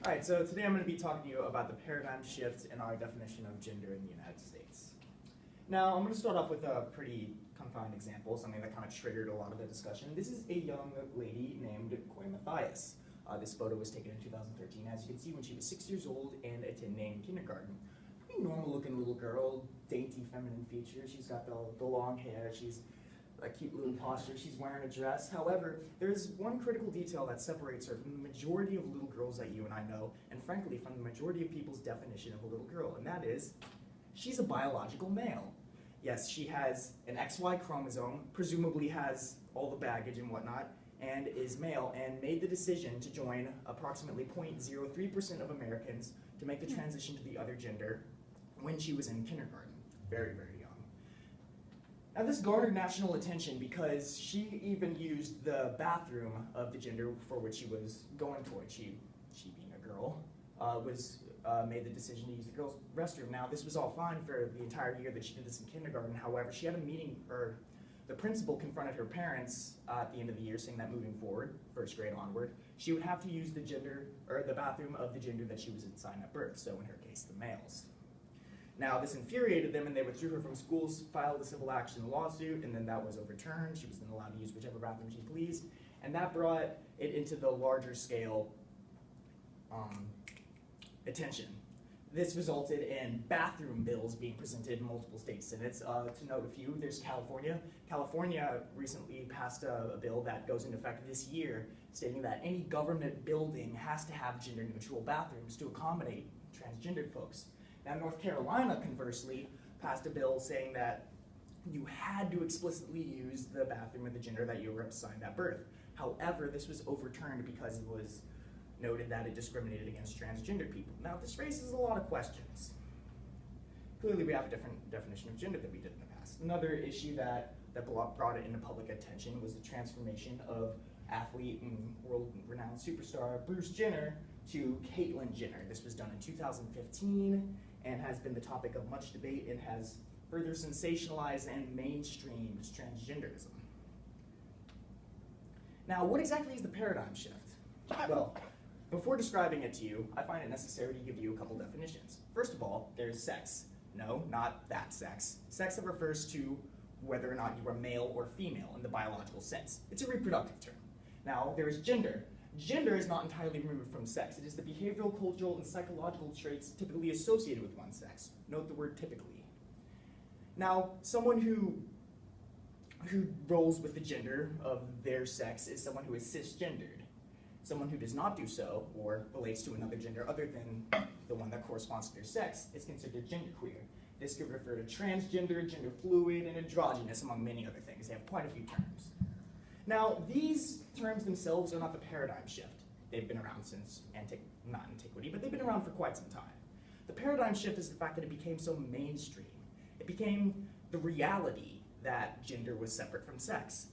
All right, so today I'm going to be talking to you about the paradigm shift in our definition of gender in the United States. Now, I'm going to start off with a pretty confined example, something that kind of triggered a lot of the discussion. This is a young lady named Coy Mathias. This photo was taken in 2013, as you can see, when she was 6 years old and attending kindergarten. Pretty normal-looking little girl, dainty feminine features. She's got the long hair. She's a cute little posture. She's wearing a dress. However, there's one critical detail that separates her from the majority of little girls that you and I know, and frankly, from the majority of people's definition of a little girl, and that is, she's a biological male. Yes, she has an XY chromosome, presumably has all the baggage and whatnot, and is male, and made the decision to join approximately 0.03% of Americans to make the transition to the other gender when she was in kindergarten. Very, very young. Now this garnered national attention because she even used the bathroom of the gender for which she was going towards. She being a girl, made the decision to use the girls' restroom. Now this was all fine for the entire year that she did this in kindergarten. However, she had a meeting, or the principal confronted her parents at the end of the year, saying that moving forward, first grade onward, she would have to use the gender, or the bathroom of the gender that she was assigned at birth. So in her case, the males. Now, this infuriated them, and they withdrew her from school, filed a civil action lawsuit, and then that was overturned. She was then allowed to use whichever bathroom she pleased, and that brought it into the larger scale attention. This resulted in bathroom bills being presented in multiple state senates. To note a few, there's California. California recently passed a bill that goes into effect this year, stating that any government building has to have gender-neutral bathrooms to accommodate transgendered folks. Now, North Carolina, conversely, passed a bill saying that you had to explicitly use the bathroom of the gender that you were assigned at birth. However, this was overturned because it was noted that it discriminated against transgender people. Now, this raises a lot of questions. Clearly, we have a different definition of gender than we did in the past. Another issue that brought it into public attention was the transformation of athlete and world-renowned superstar Bruce Jenner to Caitlyn Jenner. This was done in 2015 and has been the topic of much debate and has further sensationalized and mainstreamed transgenderism. Now, what exactly is the paradigm shift? Well, before describing it to you, I find it necessary to give you a couple definitions. First of all, there's sex. No, not that sex. Sex that refers to whether or not you are male or female in the biological sense. It's a reproductive term. Now, there is gender. Gender is not entirely removed from sex. It is the behavioral, cultural, and psychological traits typically associated with one's sex. Note the word typically. Now, someone who rolls with the gender of their sex is someone who is cisgendered. Someone who does not do so, or relates to another gender other than the one that corresponds to their sex, is considered genderqueer. This could refer to transgender, gender fluid, and androgynous, among many other things. They have quite a few terms. Now, these terms themselves are not the paradigm shift. They've been around since, not antiquity, but they've been around for quite some time. The paradigm shift is the fact that it became so mainstream. It became the reality that gender was separate from sex.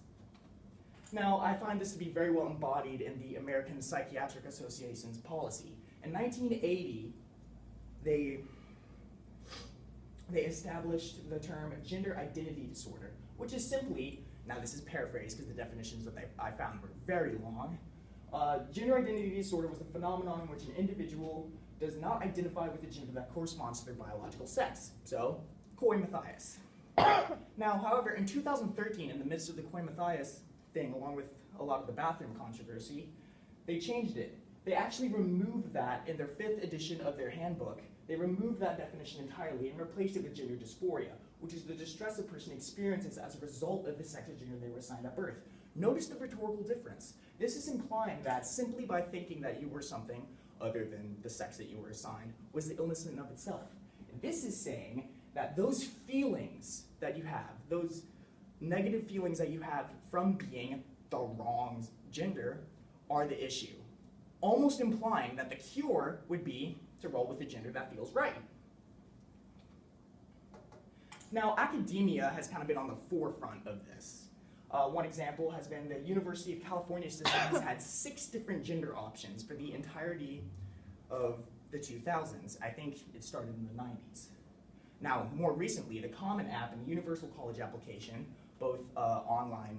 Now, I find this to be very well embodied in the American Psychiatric Association's policy. In 1980, they established the term gender identity disorder, which is simply, now this is paraphrased because the definitions that I found were very long. Gender identity disorder was a phenomenon in which an individual does not identify with the gender that corresponds to their biological sex. So, Coy Mathias. Now, however, in 2013, in the midst of the Coy Mathias thing, along with a lot of the bathroom controversy, they changed it. They actually removed that in their 5th edition of their handbook. They removed that definition entirely and replaced it with gender dysphoria, which is the distress a person experiences as a result of the sex or gender they were assigned at birth. Notice the rhetorical difference. This is implying that simply by thinking that you were something other than the sex that you were assigned was the illness in and of itself. And this is saying that those feelings that you have, those negative feelings that you have from being the wrong gender, are the issue. Almost implying that the cure would be to roll with the gender that feels right. Now, academia has kind of been on the forefront of this. One example has been the University of California system has had 6 different gender options for the entirety of the 2000s. I think it started in the 90s. Now, more recently, the Common App and the Universal College application, both online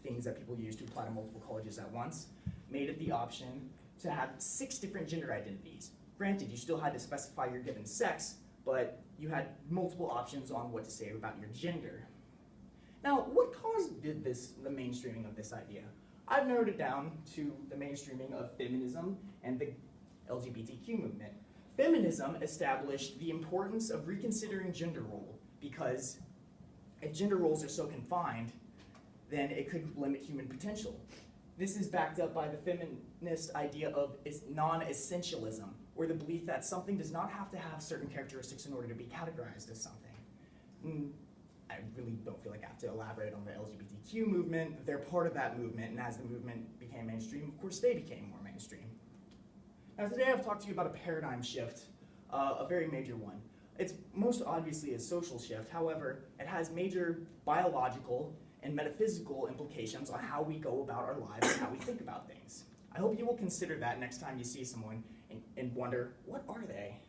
things that people use to apply to multiple colleges at once, made it the option to have 6 different gender identities. Granted, you still had to specify your given sex, but you had multiple options on what to say about your gender. Now, what caused the mainstreaming of this idea? I've narrowed it down to the mainstreaming of feminism and the LGBTQ movement. Feminism established the importance of reconsidering gender role because if gender roles are so confined, then it could limit human potential. This is backed up by the feminist idea of non-essentialism, or the belief that something does not have to have certain characteristics in order to be categorized as something. I really don't feel like I have to elaborate on the LGBTQ movement. They're part of that movement, and as the movement became mainstream, of course they became more mainstream. Now today I've talked to you about a paradigm shift, a very major one. It's most obviously a social shift, however, it has major biological and metaphysical implications on how we go about our lives and how we think about things. I hope you will consider that next time you see someone and wonder, what are they?